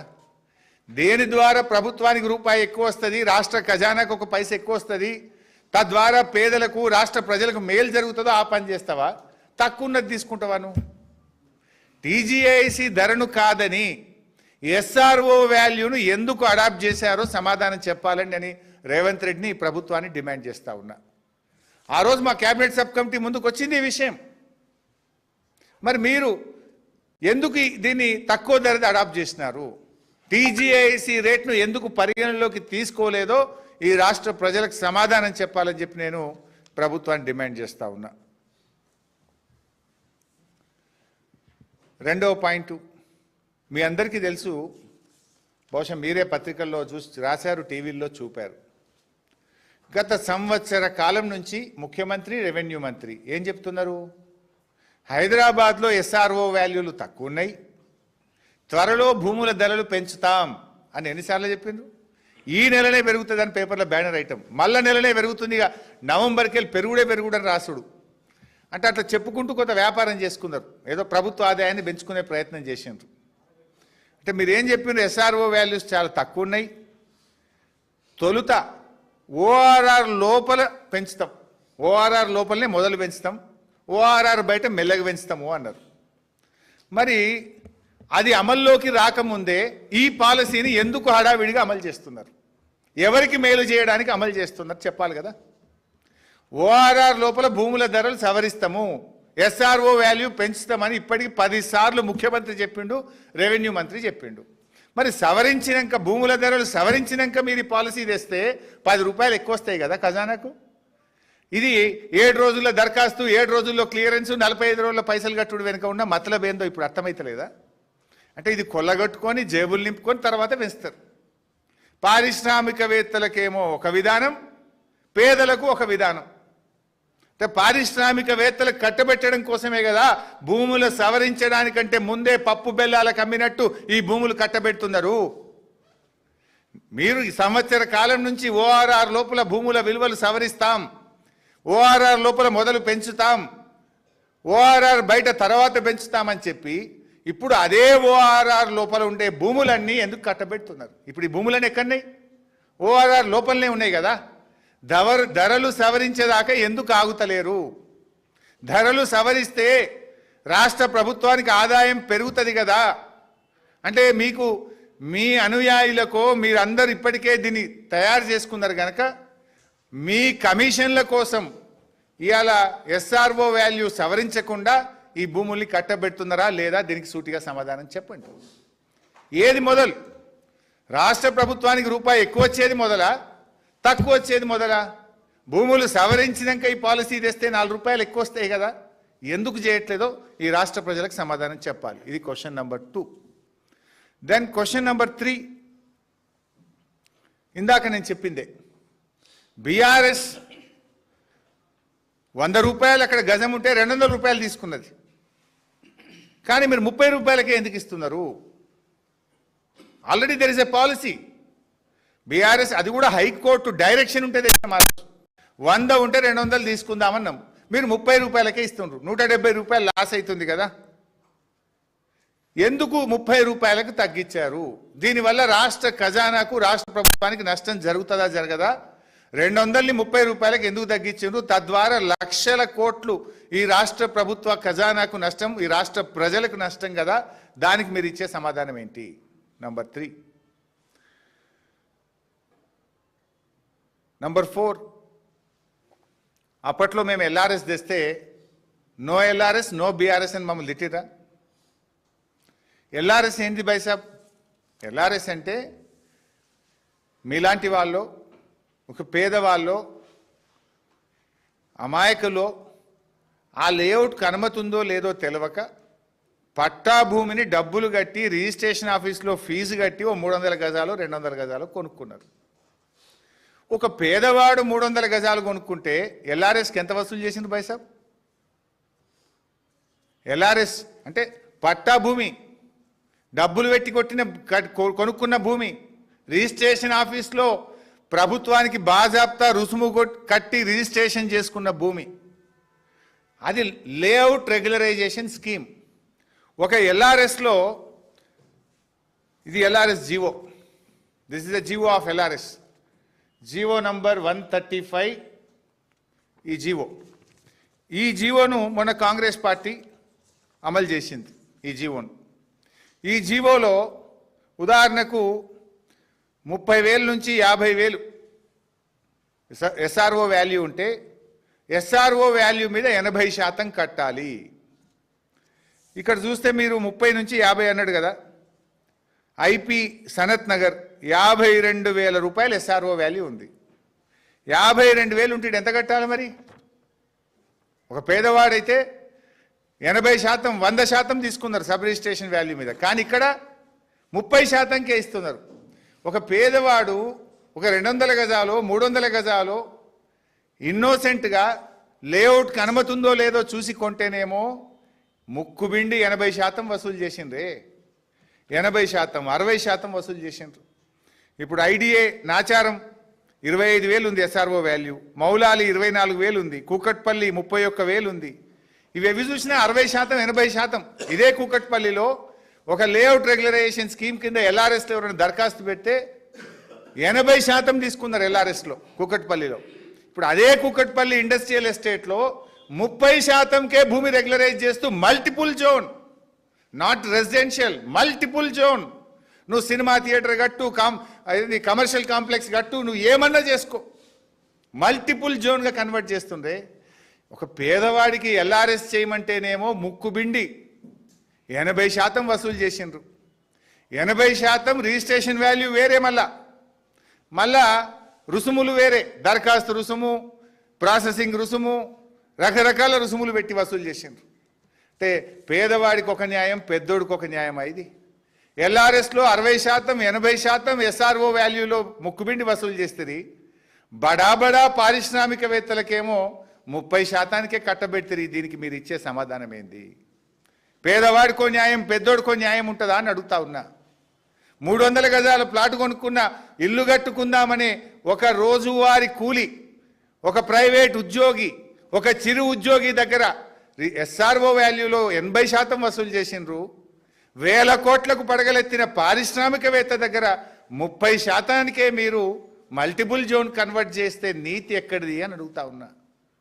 దేని ద్వారా ప్రభుత్వానికి రూపాయి ఎక్కువ వస్తుంది, రాష్ట్ర ఖజానాకు ఒక పైసా ఎక్కువ వస్తుంది, తద్వారా పేదలకు రాష్ట్ర ప్రజలకు మేలు జరుగుతుందో ఆ పని చేస్తావా? తక్కువ ఉన్నది తీసుకుంటావా నువ్వు? టీజీఐసి ధరను కాదని ఎస్ఆర్ఓ వాల్యూను ఎందుకు అడాప్ట్ చేశారో సమాధానం చెప్పాలని అని రేవంత్ రెడ్డిని ప్రభుత్వాన్ని డిమాండ్ చేస్తా ఉన్నా. ఆ రోజు మా కేబినెట్ సబ్ కమిటీ ముందుకు వచ్చింది ఈ విషయం. మరి మీరు ఎందుకు దీన్ని తక్కువ ధరది అడాప్ట్ చేసినారు? టీజీఐసి రేట్ను ఎందుకు పరిగణలోకి తీసుకోలేదో ఈ రాష్ట్ర ప్రజలకు సమాధానం చెప్పాలని చెప్పి నేను ప్రభుత్వాన్ని డిమాండ్ చేస్తా ఉన్నా. రెండవ పాయింట్ మీ అందరికీ తెలుసు, బహుశా మీరే పత్రికల్లో చూసి రాశారు, టీవీల్లో చూపారు. గత సంవత్సర కాలం నుంచి ముఖ్యమంత్రి, రెవెన్యూ మంత్రి ఏం చెప్తున్నారు? హైదరాబాద్లో ఎస్ఆర్ఓ వాల్యూలు తక్కువ ఉన్నాయి, త్వరలో భూముల ధరలు పెంచుతాం అని ఎన్నిసార్లు చెప్పిండ్రు? ఈ నెలనే పెరుగుతుంది అని పేపర్లో బ్యానర్ ఐటమ్, మళ్ళా నెలనే పెరుగుతుంది, ఇక నవంబర్కి వెళ్ళి పెరుగుడని రాసుడు. అంటే అట్లా చెప్పుకుంటూ కొంత వ్యాపారం చేసుకున్నారు, ఏదో ప్రభుత్వ ఆదాయాన్ని పెంచుకునే ప్రయత్నం చేసిండ్రు. అంటే మీరు ఏం చెప్పిండ్రు? ఎస్ఆర్ఓ వాల్యూస్ చాలా తక్కువ ఉన్నాయి, తొలుత ఓఆర్ఆర్ లోపల పెంచుతాం, ఓఆర్ఆర్ లోపలనే మొదలు పెంచుతాం, ఓఆర్ఆర్ బయట మెల్లగా పెంచుతాము అన్నారు. మరి అది అమల్లోకి రాకముందే ఈ పాలసీని ఎందుకు హడావిడిగా అమలు చేస్తున్నారు? ఎవరికి మేలు చేయడానికి అమలు చేస్తున్నారు చెప్పాలి కదా. ఓఆర్ఆర్ లోపల భూముల ధరలు సవరిస్తాము, ఎస్ఆర్ఓ వాల్యూ పెంచుతామని ఇప్పటికి 10 సార్లు ముఖ్యమంత్రి చెప్పిండు, రెవెన్యూ మంత్రి చెప్పిండు. మరి సవరించినాక భూముల ధరలు సవరించినాక మీరు పాలసీ తెస్తే 10 రూపాయలు ఎక్కువ వస్తాయి కదా ఖజానాకు. ఇది 7 రోజుల్లో దరఖాస్తు, 7 రోజుల్లో క్లియరెన్స్, 45 రోజుల్లో పైసలు కట్టుడు వెనుక ఉన్న మతలబ్ ఏందో ఇప్పుడు అర్థమైతలేదా? అంటే ఇది కొల్లగొట్టుకొని జేబులు నింపుకొని తర్వాత పెంచుతారు. పారిశ్రామికవేత్తలకేమో ఒక విధానం, పేదలకు ఒక విధానం. అంటే పారిశ్రామికవేత్తలకు కట్టబెట్టడం కోసమే కదా భూములు సవరించడానికంటే ముందే పప్పు బెల్లాలకు అమ్మినట్టు ఈ భూములు కట్టబెడుతున్నారు. మీరు ఈ సంవత్సర కాలం నుంచి ఓఆర్ఆర్ లోపల భూముల విలువలు సవరిస్తాం, ఓఆర్ఆర్ లోపల మొదలు పెంచుతాం, ఓఆర్ఆర్ బయట తర్వాత పెంచుతామని చెప్పి ఇప్పుడు అదే ఓఆర్ఆర్ లోపల ఉండే భూములన్నీ ఎందుకు కట్టబెడుతున్నారు? ఇప్పుడు ఈ భూములన్నీ ఎక్కడున్నాయి? ఓఆర్ఆర్ లోపలనే ఉన్నాయి కదా. ధరలు సవరించేదాకా ఎందుకు ఆగుతలేరు? ధరలు సవరిస్తే రాష్ట్ర ప్రభుత్వానికి ఆదాయం పెరుగుతుంది కదా. అంటే మీకు మీ అనుయాయులకో మీరందరూ ఇప్పటికే దీన్ని తయారు చేసుకున్నారు కనుక మీ కమిషన్ల కోసం ఇవాళ ఎస్ఆర్ఓ వాల్యూ సవరించకుండా ఈ భూముల్ని కట్టబెడుతున్నారా లేదా? దీనికి సూటిగా సమాధానం చెప్పండి. ఏది మొదలు? రాష్ట్ర ప్రభుత్వానికి రూపాయి ఎక్కువ వచ్చేది మొదలా, తక్కువ వచ్చేది మొదలా? భూములు సవరించినాక ఈ పాలసీ తెస్తే 4 రూపాయలు ఎక్కువ వస్తాయి కదా. ఎందుకు చేయట్లేదో ఈ రాష్ట్ర ప్రజలకు సమాధానం చెప్పాలి. ఇది question number 2. Then question number 3, ఇందాక నేను చెప్పిందే, బీఆర్ఎస్ 100 రూపాయలు అక్కడ గజం ఉంటే 200 రూపాయలు తీసుకున్నది. కానీ మీరు 30 రూపాయలకే ఎందుకు ఇస్తున్నారు? Already there is a policy. BRS అది కూడా హైకోర్టు డైరెక్షన్ ఉంటే 100 ఉంటే 200 తీసుకుందామన్నాం. మీరు 30 రూపాయలకే ఇస్తున్నారు. 170 రూపాయలు లాస్ అవుతుంది కదా. ఎందుకు 30 రూపాయలకు తగ్గించారు? దీనివల్ల రాష్ట్ర ఖజానాకు రాష్ట్ర ప్రభుత్వానికి నష్టం జరుగుతుందా జరగదా? 200ని 30 రూపాయలకు ఎందుకు తగ్గించారు? తద్వారా లక్షల కోట్లు ఈ రాష్ట్ర ప్రభుత్వ ఖజానాకు నష్టం, ఈ రాష్ట్ర ప్రజలకు నష్టం కదా. దానికి మీరు ఇచ్చే సమాధానం ఏంటి? నంబర్ 3. నంబర్ 4, అప్పట్లో మేము ఎల్ఆర్ఎస్ తెస్తే నో ఎల్ఆర్ఎస్ నో బీఆర్ఎస్ అని మమ్మల్ని తిట్టిరా. ఎల్ఆర్ఎస్ ఏంటి బైసాబ్? ఎల్ఆర్ఎస్ అంటే మీలాంటి వాళ్ళు, ఒక పేదవాళ్ళు, అమాయకులో ఆ లేఅవుట్కి అనుమతి ఉందో లేదో తెలియక పట్టా భూమిని డబ్బులు కట్టి రిజిస్ట్రేషన్ ఆఫీస్లో ఫీజు కట్టి 300 గజాలు 200 గజాలు కొనుక్కున్నారు. ఒక పేదవాడు 300 గజాలు కొనుక్కుంటే ఎల్ఆర్ఎస్కి ఎంత వసూలు చేసింది బైసాబ్? ఎల్ఆర్ఎస్ అంటే పట్టా భూమి, డబ్బులు పెట్టి కొనుక్కున్న భూమి, రిజిస్ట్రేషన్ ఆఫీస్లో ప్రభుత్వానికి బాజాప్తా రుసుము కట్టి రిజిస్ట్రేషన్ చేసుకున్న భూమి. అది లేఅవుట్ రెగ్యులరైజేషన్ స్కీమ్. ఒక ఎల్ఆర్ఎస్లో, ఇది LRS GO, this is the GO of LRS, GO number 135. ఈ జీవోను మొన్న కాంగ్రెస్ పార్టీ అమలు చేసింది. ఈ జీవోలో ఉదాహరణకు 30,000 నుంచి 50,000 ఎస్ఆర్ఓ వాల్యూ ఉంటే ఎస్ఆర్ఓ వాల్యూ మీద 80% కట్టాలి. ఇక్కడ చూస్తే మీరు 30 నుంచి 50 అన్నాడు కదా. ఐపీ సనత్ నగర్ 52,000 రూపాయలు ఎస్ఆర్ఓ వాల్యూ ఉంది. 52,000 ఉంటే ఎంత కట్టాలి మరి? ఒక పేదవాడైతే 80%, 100% తీసుకున్నారు సబ్ రిజిస్ట్రేషన్ వాల్యూ మీద. కానీ ఇక్కడ 30%కే ఇస్తున్నారు. ఒక పేదవాడు ఒక 200 గజాలో 300 గజాలో ఇన్నోసెంట్గా లేఅవుట్కి అనుమతి ఉందో లేదో చూసి కొంటేనేమో ముక్కుబిండి 80% వసూలు చేసిండ్రే. 80%, 60% వసూలు చేసిండ్రు. ఇప్పుడు ఐడిఏ నాచారం 25,000 ఉంది ఎస్ఆర్ఓ వాల్యూ, మౌలాలి 24,000 ఉంది, కూకట్పల్లి 31,000 ఉంది. ఇవి చూసినా 60%, 80%. ఇదే కూకట్పల్లిలో ఒక లేఅవుట్ రెగ్యులరైజేషన్ స్కీమ్ కింద ఎల్ఆర్ఎస్లో ఎవరైనా దరఖాస్తు పెడితే 80% తీసుకున్నారు ఎల్ఆర్ఎస్లో కూకట్పల్లిలో. ఇప్పుడు అదే కూకట్పల్లి ఇండస్ట్రియల్ ఎస్టేట్లో 30%కే భూమి రెగ్యులరైజ్ చేస్తూ multiple zone, not residential, multiple zone. నువ్వు సినిమా థియేటర్ కట్టు, కమర్షియల్ కాంప్లెక్స్ కట్టు, నువ్వు ఏమన్నా చేసుకో, మల్టిపుల్ జోన్గా కన్వర్ట్ చేస్తుండే. ఒక పేదవాడికి ఎల్ఆర్ఎస్ చేయమంటేనేమో ముక్కుబిండి 80% వసూలు చేసిండ్రు. 80% రిజిస్ట్రేషన్ వాల్యూ వేరే, మళ్ళా రుసుములు వేరే, దరఖాస్తు రుసుము, ప్రాసెసింగ్ రుసుము, రకరకాల రుసుములు పెట్టి వసూలు చేసిండ్రు. అంటే పేదవాడికి ఒక న్యాయం, పెద్దోడికి ఒక న్యాయం. ఇది ఎల్ఆర్ఎస్లో 60%, 80% ఎస్ఆర్ఓ వాల్యూలో ముక్కుబిండి వసూలు చేస్తుంది. బడా పారిశ్రామికవేత్తలకేమో 30%కే కట్టబెడతారు. దీనికి మీరు ఇచ్చే సమాధానం ఏంది? పేదవాడికో న్యాయం, పెద్దోడికో న్యాయం ఉంటుందా అని అడుగుతా ఉన్నా. 300 గజాల ప్లాట్ కొనుక్కున్న, ఇల్లు కట్టుకుందామనే ఒక రోజువారి కూలి, ఒక ప్రైవేట్ ఉద్యోగి, ఒక చిరు ఉద్యోగి దగ్గర ఎస్ఆర్ఓ వాల్యూలో 80% వసూలు చేసిండ్రు. 1000 కోట్లకు పడగలెత్తిన పారిశ్రామికవేత్త దగ్గర 30%కే మీరు మల్టిపుల్ జోన్ కన్వర్ట్ చేస్తే నీతి ఎక్కడిది అని అడుగుతా ఉన్నా.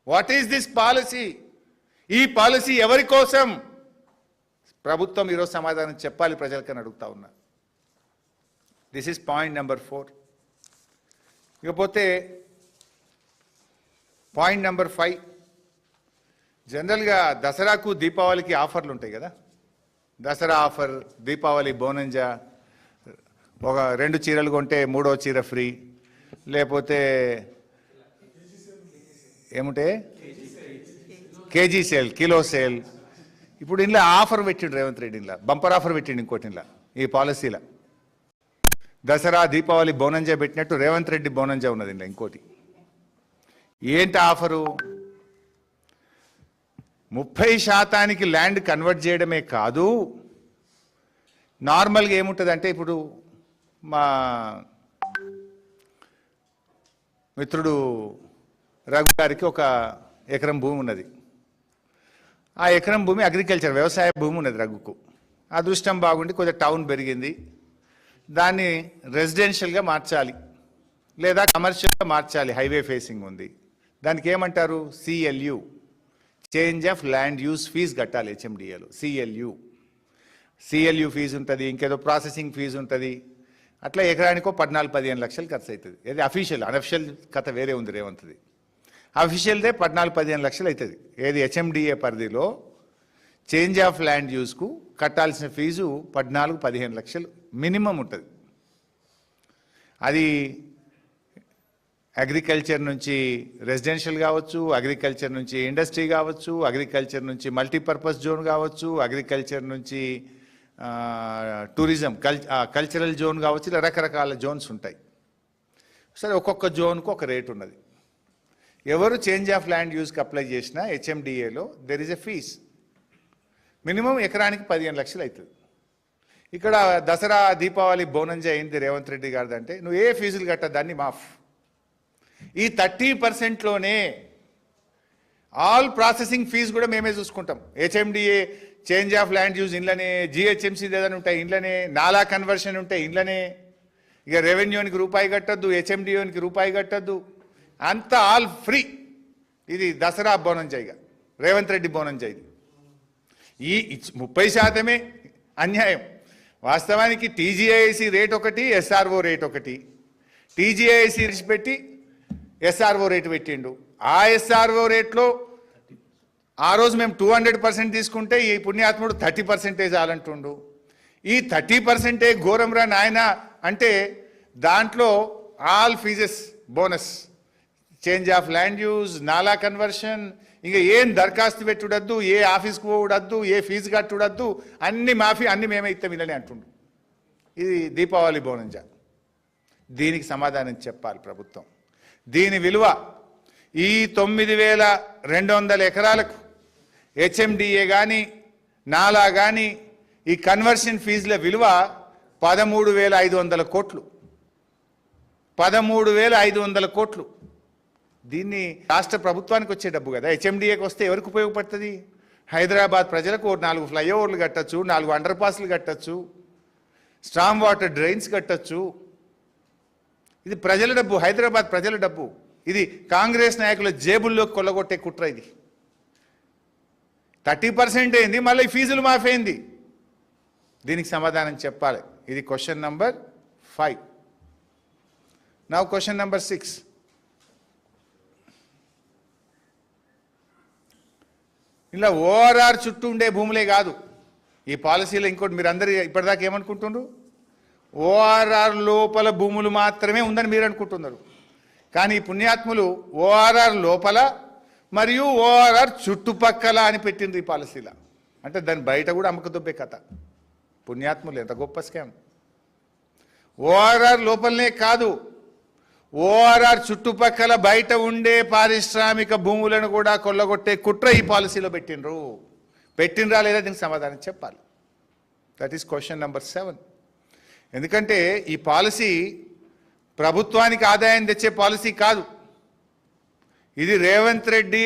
What is this policy? ఈ పాలసీ ఎవరి కోసం? ప్రభుత్వం ఈరోజు సమాధానం చెప్పాలి ప్రజలకని అడుగుతా ఉన్నా. This is point number 4. ఇకపోతే పాయింట్ నెంబర్ 5. జనరల్గా దసరాకు దీపావళికి ఆఫర్లు ఉంటాయి కదా. దసరా ఆఫర్, దీపావళి బోనంజా, ఒక 2 చీరలు కొంటే 3వ చీర ఫ్రీ, లేకపోతే ఏముంటే కేజీ సేల్, కిలో సేల్. ఇప్పుడు ఇంట్లో ఆఫర్ పెట్టిండు రేవంత్ రెడ్డి, ఇంట్లో బంపర్ ఆఫర్ పెట్టిండు. ఇంకోటి ఇంట్లో ఈ పాలసీలో దసరా దీపావళి బోనంజా పెట్టినట్టు రేవంత్ రెడ్డి బోనంజా ఉన్నది ఇంట్లో. ఇంకోటి ఏంటి ఆఫరు? 30%కి ల్యాండ్ కన్వర్ట్ చేయడమే కాదు, నార్మల్గా ఏముంటుంది అంటే, ఇప్పుడు మా మిత్రుడు రఘు గారికి 1 ఎకరం భూమి ఉన్నది. ఆ ఎకరం భూమి అగ్రికల్చర్, వ్యవసాయ భూమి ఉన్నది రఘుకు. అదృష్టం బాగుండి కొద్దిగా టౌన్ పెరిగింది, దాన్ని రెసిడెన్షియల్గా మార్చాలి లేదా కమర్షియల్గా మార్చాలి, హైవే ఫేసింగ్ ఉంది. దానికి ఏమంటారు? CLU, change of land use fee కట్టాలి హెచ్ఎండిఏలో. సిఎల్యు ఫీజు ఉంటుంది, ఇంకేదో ప్రాసెసింగ్ ఫీజు ఉంటుంది. అట్లా ఎకరానికో 14-15 లక్షలు ఖర్చు అవుతుంది. ఏది అఫీషియల్, అనఫిషియల్ కథ వేరే ఉంది రేవంత్ది. అఫీషియల్దే 14-15 లక్షలు అవుతుంది. ఏది హెచ్ఎండిఏ పరిధిలో చేంజ్ ఆఫ్ ల్యాండ్ యూస్కు కట్టాల్సిన ఫీజు 14-15 లక్షలు మినిమం ఉంటుంది. అది అగ్రికల్చర్ నుంచి రెసిడెన్షియల్ కావచ్చు, అగ్రికల్చర్ నుంచి ఇండస్ట్రీ కావచ్చు, అగ్రికల్చర్ నుంచి మల్టీపర్పస్ జోన్ కావచ్చు, అగ్రికల్చర్ నుంచి టూరిజం కల్చరల్ జోన్ కావచ్చు. ఇలా రకరకాల జోన్స్ ఉంటాయి. సరే, ఒక్కొక్క జోన్కు ఒక రేట్ ఉన్నది. ఎవరు చేంజ్ ఆఫ్ ల్యాండ్ యూస్కి అప్లై చేసినా హెచ్ఎండిఏలో there is a fee. Minimum ఎకరానికి 15 లక్షలు అవుతుంది. ఇక్కడ దసరా దీపావళి బోనంజా అయింది రేవంత్ రెడ్డి గారిది అంటే, నువ్వు ఏ ఫీజులు కట్టదాన్ని మాఫ్. ఈ 30%లోనే ఆల్ ప్రాసెసింగ్ ఫీజు కూడా మేమే చూసుకుంటాం. HMDA change of land use ఇంట్లోనే, జిహెచ్ఎంసీ ఏదైనా ఉంటాయి ఇంట్లోనే, నాలా కన్వర్షన్ ఉంటాయి ఇంట్లోనే. ఇక రెవెన్యూనికి రూపాయి కట్టద్దు, హెచ్ఎండిఓనికి రూపాయి కట్టద్దు, అంతా ఆల్ ఫ్రీ. ఇది దసరా బోనంజా, ఇక రేవంత్ రెడ్డి బోనంజా. ఇది ఈ 30% అన్యాయం. వాస్తవానికి టీజీఐసి రేట్ ఒకటి, ఎస్ఆర్ఓ రేట్ ఒకటి. టీజీఐసి పెట్టి ఎస్ఆర్ఓ రేటు పెట్టిండు. ఆ ఎస్ఆర్ఓ రేట్లో ఆ రోజు మేము 200% తీసుకుంటే ఈ పుణ్యాత్ముడు 30% చాలంటుండు. ఈ 30% ఘోరంరా నాయన అంటే దాంట్లో all fees bonus, change of land use, నాలా కన్వర్షన్, ఇంకా ఏం దరఖాస్తు పెట్టుడద్దు, ఏ ఆఫీస్కి పోవడద్దు, ఏ ఫీజు కట్టుడద్దు, అన్ని మాఫీ, అన్ని మేమే ఇస్తాం ఇళ్ళని అంటుండు. ఇది దీపావళి బోనంజా. దీనికి సమాధానం చెప్పాలి ప్రభుత్వం. దీని విలువ ఈ 9,200 ఎకరాలకు హెచ్ఎండిఏ కానీ నాలా కానీ ఈ కన్వర్షన్ ఫీజుల విలువ 13,500 కోట్లు. 13,500 కోట్లు. దీన్ని రాష్ట్ర ప్రభుత్వానికి వచ్చే డబ్బు కదా, హెచ్ఎండిఏకి వస్తే ఎవరికి ఉపయోగపడుతుంది? హైదరాబాద్ ప్రజలకు 4 ఫ్లైఓవర్లు కట్టచ్చు, 4 అండర్ పాస్లు కట్టచ్చు, స్ట్రాంగ్ వాటర్ డ్రైన్స్ కట్టచ్చు. ఇది ప్రజల డబ్బు, హైదరాబాద్ ప్రజల డబ్బు. ఇది కాంగ్రెస్ నాయకుల జేబుల్లో కొల్లగొట్టే కుట్ర. ఇది 30% అయింది, మళ్ళీ ఫీజులు మాఫీ అయింది. దీనికి సమాధానం చెప్పాలి. ఇది question number 5. Now question number 6. ఇలా ఓఆర్ఆర్ చుట్టూ ఉండే భూములే కాదు ఈ పాలసీలో. ఇంకోటి మీరు అందరూ ఇప్పటిదాకా ఏమనుకుంటున్నారు? ఓఆర్ఆర్ లోపల భూములు మాత్రమే ఉందని మీరు అనుకుంటున్నారు. కానీ పుణ్యాత్ములు ఓఆర్ఆర్ లోపల మరియు ఓఆర్ఆర్ చుట్టుపక్కల అని పెట్టింది ఈ పాలసీలో. అంటే దాని బయట కూడా అమ్మకదొబ్బే కథ. పుణ్యాత్ములు ఎంత గొప్ప స్కామ్. ఓఆర్ఆర్ లోపలనే కాదు, ఓఆర్ఆర్ చుట్టుపక్కల బయట ఉండే పారిశ్రామిక భూములను కూడా కొల్లగొట్టే కుట్ర ఈ పాలసీలో పెట్టినరా లేదా దీనికి సమాధానం చెప్పాలి. That is question number 7. ఎందుకంటే ఈ పాలసీ ప్రభుత్వానికి ఆదాయం తెచ్చే పాలసీ కాదు. ఇది రేవంత్ రెడ్డి